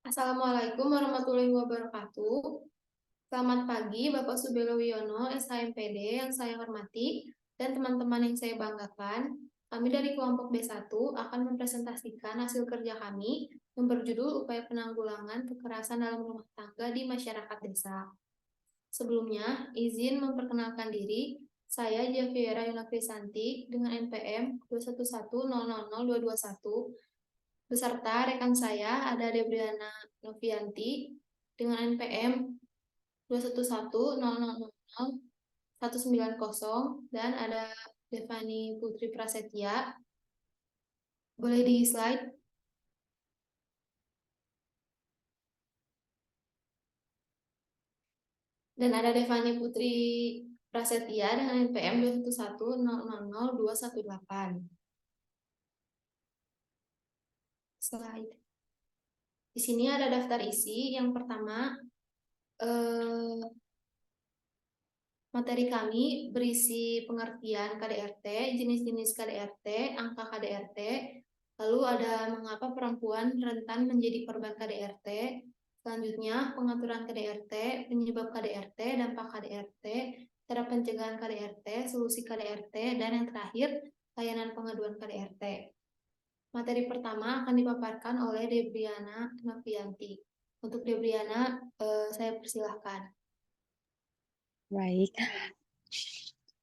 Assalamualaikum warahmatullahi wabarakatuh. Selamat pagi, Bapak Subelo Wiono, SHMPD yang saya hormati, dan teman-teman yang saya banggakan. Kami dari kelompok B1 akan mempresentasikan hasil kerja kami yang berjudul Upaya Penanggulangan Kekerasan dalam Rumah Tangga di Masyarakat Desa. Sebelumnya, izin memperkenalkan diri, saya Javiera Yunafrisanti dengan NPM 21100221 beserta rekan saya ada Debriana Novianti dengan NPM 211000190 dan ada Devani Putri Prasetya. Boleh di slide. Dan ada Devani Putri Prasetya dengan NPM 211000218. Slide. Di sini ada daftar isi. Yang pertama, materi kami berisi pengertian KDRT, jenis-jenis KDRT, angka KDRT, lalu ada mengapa perempuan rentan menjadi korban KDRT, selanjutnya pengaturan KDRT, penyebab KDRT, dampak KDRT, cara pencegahan KDRT, solusi KDRT, dan yang terakhir, layanan pengaduan KDRT. Materi pertama akan dipaparkan oleh Debriana Novianti. Untuk Debriana, saya persilahkan. Baik.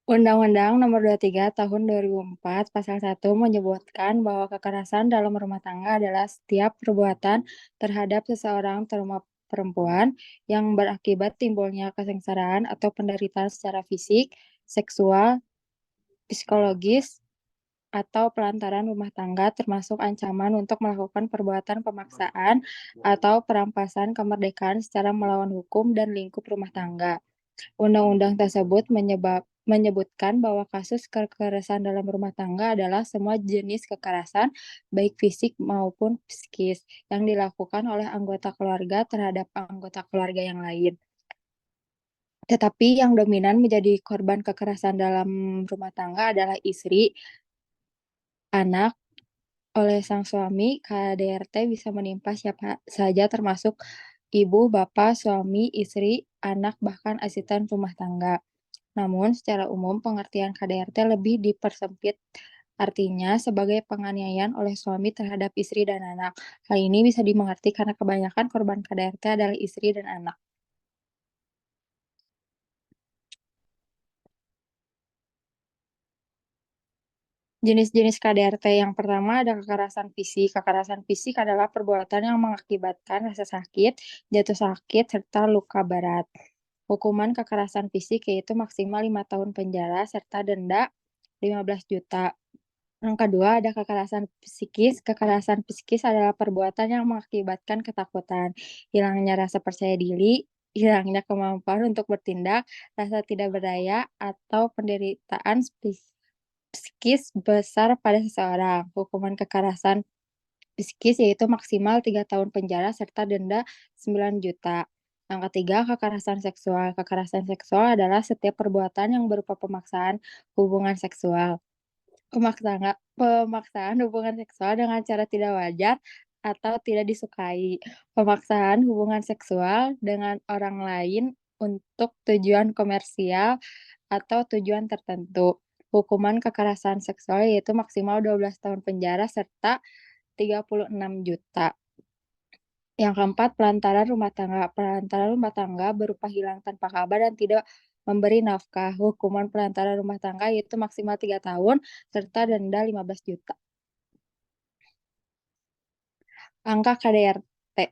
Undang-Undang Nomor 23 Tahun 2004 Pasal 1 menyebutkan bahwa kekerasan dalam rumah tangga adalah setiap perbuatan terhadap seseorang terutama perempuan yang berakibat timbulnya kesengsaraan atau penderitaan secara fisik, seksual, psikologis, atau pelantaran rumah tangga termasuk ancaman untuk melakukan perbuatan pemaksaan atau perampasan kemerdekaan secara melawan hukum dan lingkup rumah tangga. Undang-undang tersebut menyebutkan bahwa kasus kekerasan dalam rumah tangga adalah semua jenis kekerasan, baik fisik maupun psikis, yang dilakukan oleh anggota keluarga terhadap anggota keluarga yang lain. Tetapi yang dominan menjadi korban kekerasan dalam rumah tangga adalah istri, anak, oleh sang suami. KDRT bisa menimpa siapa saja termasuk ibu, bapak, suami, istri, anak, bahkan asisten rumah tangga. Namun, secara umum pengertian KDRT lebih dipersempit, artinya sebagai penganiayaan oleh suami terhadap istri dan anak. Hal ini bisa dimengerti karena kebanyakan korban KDRT adalah istri dan anak. Jenis-jenis KDRT yang pertama ada kekerasan fisik. Kekerasan fisik adalah perbuatan yang mengakibatkan rasa sakit, jatuh sakit, serta luka berat. Hukuman kekerasan fisik yaitu maksimal 5 tahun penjara serta denda 15 juta. Yang kedua ada kekerasan psikis. Kekerasan psikis adalah perbuatan yang mengakibatkan ketakutan, hilangnya rasa percaya diri, hilangnya kemampuan untuk bertindak, rasa tidak berdaya, atau penderitaan psikis besar pada seseorang. Hukuman kekerasan psikis yaitu maksimal 3 tahun penjara serta denda 9 juta. Yang ketiga, kekerasan seksual. Kekerasan seksual adalah setiap perbuatan yang berupa pemaksaan hubungan seksual. Pemaksaan hubungan seksual dengan cara tidak wajar atau tidak disukai. Pemaksaan hubungan seksual dengan orang lain untuk tujuan komersial atau tujuan tertentu. Hukuman kekerasan seksual yaitu maksimal 12 tahun penjara serta 36 juta. Yang keempat, pelantaran rumah tangga. Pelantaran rumah tangga berupa hilang tanpa kabar dan tidak memberi nafkah. Hukuman pelantaran rumah tangga yaitu maksimal 3 tahun serta denda 15 juta. Angka KDRT.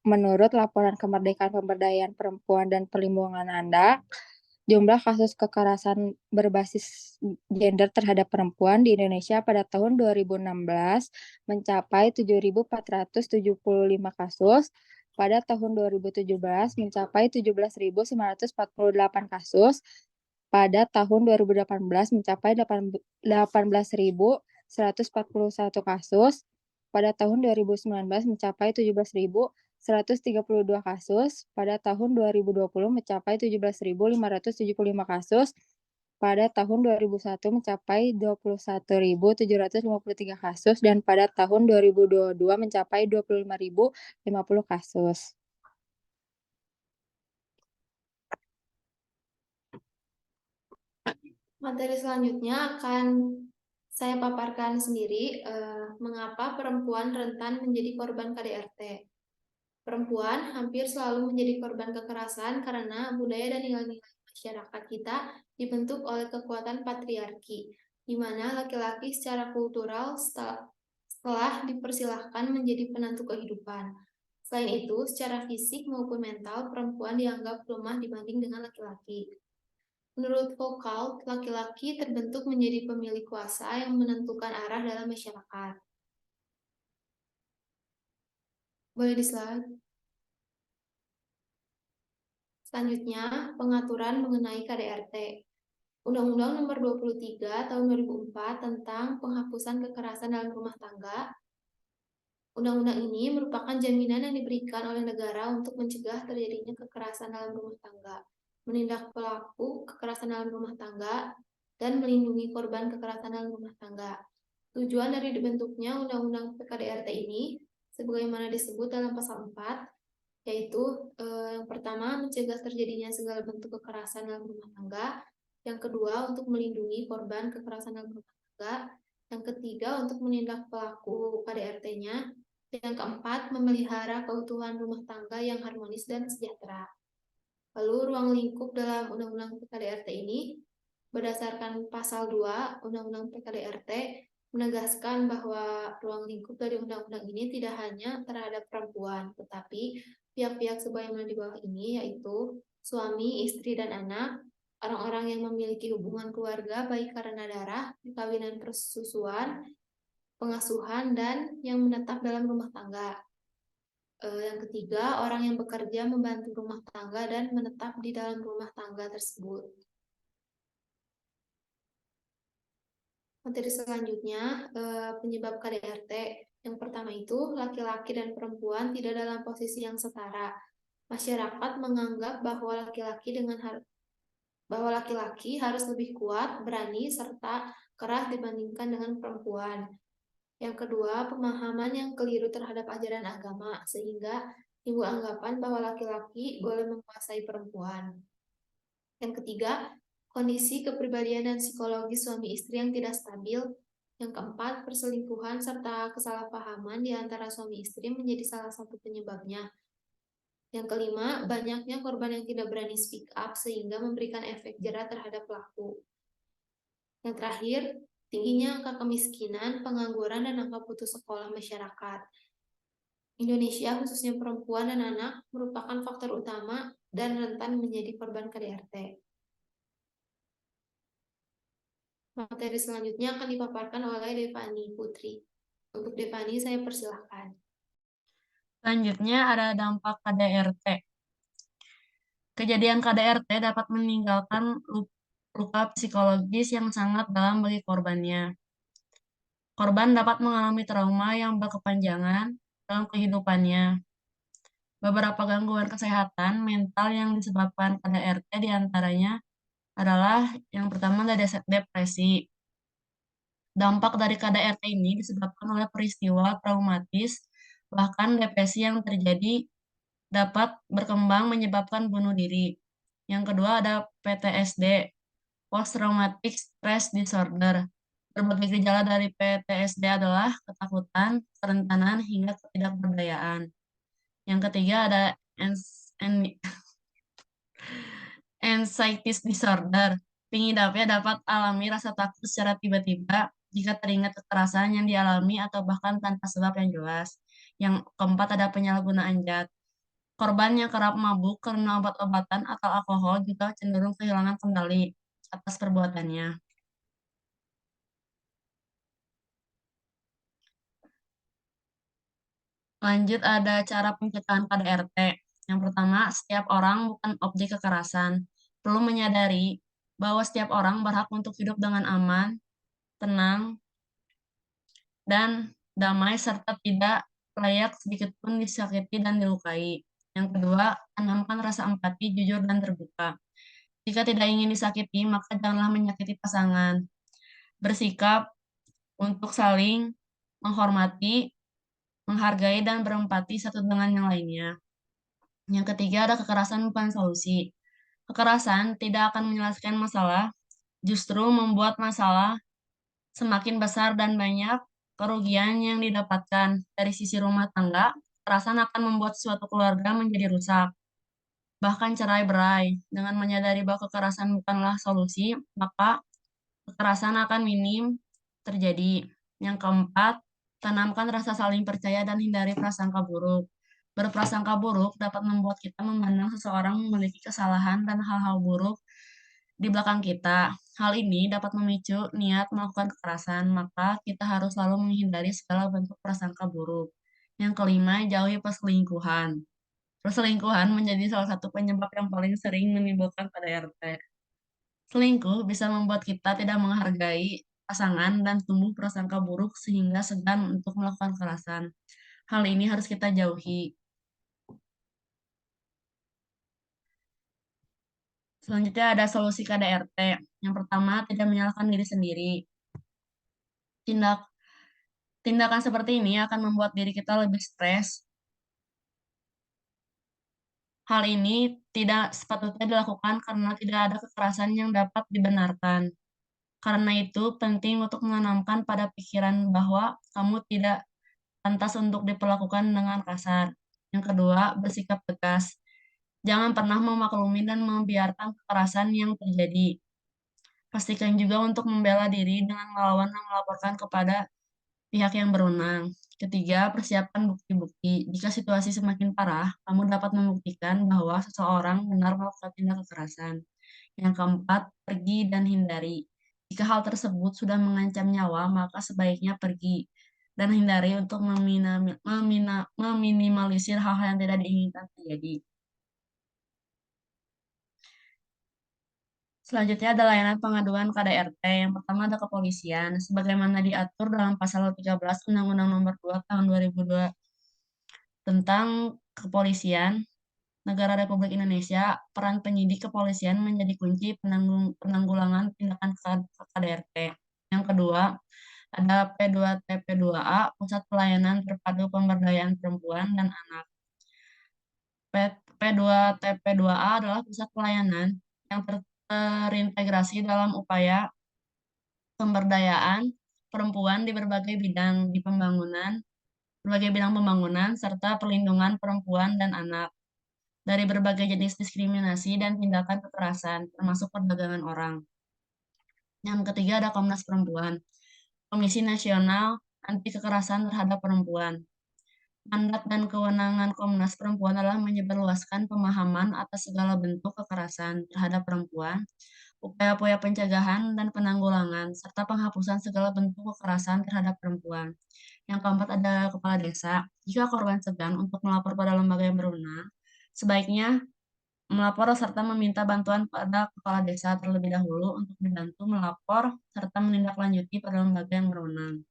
Menurut laporan Kemerdekaan Pemberdayaan Perempuan dan Perlindungan Anak, jumlah kasus kekerasan berbasis gender terhadap perempuan di Indonesia pada tahun 2016 mencapai 7.475 kasus, pada tahun 2017 mencapai 17.948 kasus, pada tahun 2018 mencapai 18.141 kasus, pada tahun 2019 mencapai 17.132 kasus, pada tahun 2020 mencapai 17.575 kasus, pada tahun 2001 mencapai 21.753 kasus dan pada tahun 2022 mencapai 25.050 kasus. Materi selanjutnya akan saya paparkan sendiri mengapa perempuan rentan menjadi korban KDRT. Perempuan hampir selalu menjadi korban kekerasan karena budaya dan nilai-nilai masyarakat kita dibentuk oleh kekuatan patriarki, di mana laki-laki secara kultural setelah dipersilahkan menjadi penentu kehidupan. Selain itu, secara fisik maupun mental, perempuan dianggap lemah dibanding dengan laki-laki. Menurut Foucault, laki-laki terbentuk menjadi pemilik kuasa yang menentukan arah dalam masyarakat. Boleh di slide. Selanjutnya, pengaturan mengenai KDRT. Undang-Undang Nomor 23 Tahun 2004 tentang penghapusan kekerasan dalam rumah tangga. Undang-undang ini merupakan jaminan yang diberikan oleh negara untuk mencegah terjadinya kekerasan dalam rumah tangga, menindak pelaku kekerasan dalam rumah tangga, dan melindungi korban kekerasan dalam rumah tangga. Tujuan dari dibentuknya Undang-Undang PKDRT ini, sebagaimana disebut dalam pasal 4, yaitu yang pertama, mencegah terjadinya segala bentuk kekerasan dalam rumah tangga, yang kedua, untuk melindungi korban kekerasan dalam rumah tangga, yang ketiga, untuk menindak pelaku KDRT-nya, yang keempat, memelihara keutuhan rumah tangga yang harmonis dan sejahtera. Lalu ruang lingkup dalam Undang-Undang PKDRT ini, berdasarkan pasal 2 Undang-Undang PKDRT, menegaskan bahwa ruang lingkup dari undang-undang ini tidak hanya terhadap perempuan, tetapi pihak-pihak sebagaimana di bawah ini, yaitu suami, istri, dan anak, orang-orang yang memiliki hubungan keluarga baik karena darah, perkawinan persusuan, pengasuhan, dan yang menetap dalam rumah tangga. Yang ketiga, orang yang bekerja membantu rumah tangga dan menetap di dalam rumah tangga tersebut. Materi selanjutnya, penyebab KDRT. Yang pertama itu, laki-laki dan perempuan tidak dalam posisi yang setara. Masyarakat menganggap bahwa laki-laki harus lebih kuat, berani, serta keras dibandingkan dengan perempuan. Yang kedua, pemahaman yang keliru terhadap ajaran agama, sehingga timbul anggapan bahwa laki-laki boleh menguasai perempuan. Yang ketiga, kondisi kepribadian dan psikologis suami istri yang tidak stabil. Yang keempat, perselingkuhan serta kesalahpahaman di antara suami istri menjadi salah satu penyebabnya. Yang kelima, banyaknya korban yang tidak berani speak up sehingga memberikan efek jera terhadap pelaku. Yang terakhir, tingginya angka kemiskinan, pengangguran, dan angka putus sekolah masyarakat. Indonesia, khususnya perempuan dan anak, merupakan faktor utama dan rentan menjadi korban KDRT. Materi selanjutnya akan dipaparkan oleh Devani Putri. Untuk Devani, saya persilahkan. Selanjutnya ada dampak KDRT. Kejadian KDRT dapat meninggalkan luka psikologis yang sangat dalam bagi korbannya. Korban dapat mengalami trauma yang berkepanjangan dalam kehidupannya. Beberapa gangguan kesehatan mental yang disebabkan KDRT diantaranya adalah yang pertama ada depresi. Dampak dari KDRT ini disebabkan oleh peristiwa traumatis, bahkan depresi yang terjadi dapat berkembang menyebabkan bunuh diri. Yang kedua ada PTSD, Post Traumatic Stress Disorder. Berbagai gejala dari PTSD adalah ketakutan, kerentanan, hingga ketidakberdayaan. Yang ketiga ada anxiety disorder. Pengidapnya dapat alami rasa takut secara tiba-tiba jika teringat kekerasan yang dialami atau bahkan tanpa sebab yang jelas. Yang keempat ada penyalahgunaan zat. Korban yang kerap mabuk karena obat-obatan atau alkohol juga cenderung kehilangan kendali atas perbuatannya. Lanjut ada cara pencegahan KDRT. Yang pertama, setiap orang bukan objek kekerasan. Perlu menyadari bahwa setiap orang berhak untuk hidup dengan aman, tenang, dan damai serta tidak layak sedikit pun disakiti dan dilukai. Yang kedua, tanamkan rasa empati, jujur, dan terbuka. Jika tidak ingin disakiti, maka janganlah menyakiti pasangan. Bersikap untuk saling menghormati, menghargai, dan berempati satu dengan yang lainnya. Yang ketiga ada kekerasan bukan solusi. Kekerasan tidak akan menyelesaikan masalah, justru membuat masalah semakin besar dan banyak kerugian yang didapatkan. Dari sisi rumah tangga, kekerasan akan membuat suatu keluarga menjadi rusak, bahkan cerai-berai. Dengan menyadari bahwa kekerasan bukanlah solusi, maka kekerasan akan minim terjadi. Yang keempat, tanamkan rasa saling percaya dan hindari prasangka buruk. Berprasangka buruk dapat membuat kita memandang seseorang memiliki kesalahan dan hal-hal buruk di belakang kita. Hal ini dapat memicu niat melakukan kekerasan, maka kita harus selalu menghindari segala bentuk prasangka buruk. Yang kelima, jauhi perselingkuhan. Perselingkuhan menjadi salah satu penyebab yang paling sering menimbulkan KDRT. Selingkuh bisa membuat kita tidak menghargai pasangan dan tumbuh prasangka buruk sehingga segan untuk melakukan kekerasan. Hal ini harus kita jauhi. Selanjutnya ada solusi KDRT. Yang pertama, tidak menyalahkan diri sendiri. Tindakan seperti ini akan membuat diri kita lebih stres. Hal ini tidak sepatutnya dilakukan karena tidak ada kekerasan yang dapat dibenarkan. Karena itu, penting untuk menanamkan pada pikiran bahwa kamu tidak pantas untuk diperlakukan dengan kasar. Yang kedua, bersikap tegas. Jangan pernah memaklumi dan membiarkan kekerasan yang terjadi. Pastikan juga untuk membela diri dengan melawan dan melaporkan kepada pihak yang berwenang. Ketiga, persiapkan bukti-bukti. Jika situasi semakin parah, kamu dapat membuktikan bahwa seseorang benar melakukan tindak kekerasan. Yang keempat, pergi dan hindari. Jika hal tersebut sudah mengancam nyawa, maka sebaiknya pergi dan hindari untuk meminimalisir hal-hal yang tidak diinginkan terjadi. Selanjutnya ada layanan pengaduan KDRT. Yang pertama ada kepolisian. Sebagaimana diatur dalam pasal 13 Undang-Undang Nomor 2 Tahun 2002 tentang kepolisian Negara Republik Indonesia, peran penyidik kepolisian menjadi kunci penanggulangan tindakan KDRT. Yang kedua, ada P2TP2A, Pusat Pelayanan Terpadu Pemberdayaan Perempuan dan Anak. P2TP2A adalah pusat pelayanan yang terintegrasi dalam upaya pemberdayaan perempuan di berbagai bidang pembangunan serta perlindungan perempuan dan anak dari berbagai jenis diskriminasi dan tindakan kekerasan, termasuk perdagangan orang. Yang ketiga ada Komnas Perempuan, Komisi Nasional Anti Kekerasan Terhadap Perempuan. Mandat dan kewenangan Komnas Perempuan adalah menyebarluaskan pemahaman atas segala bentuk kekerasan terhadap perempuan, upaya-upaya pencegahan dan penanggulangan, serta penghapusan segala bentuk kekerasan terhadap perempuan. Yang keempat ada kepala desa. Jika korban segan untuk melapor pada lembaga yang berwenang, sebaiknya melapor serta meminta bantuan pada kepala desa terlebih dahulu untuk dibantu melapor serta menindaklanjuti pada lembaga yang berwenang.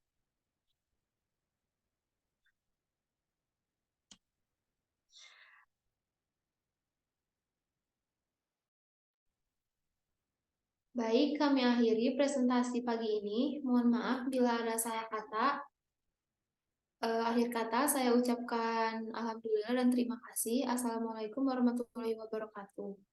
Baik, kami akhiri presentasi pagi ini. Mohon maaf bila ada salah kata. Akhir kata saya ucapkan alhamdulillah dan terima kasih. Assalamualaikum warahmatullahi wabarakatuh.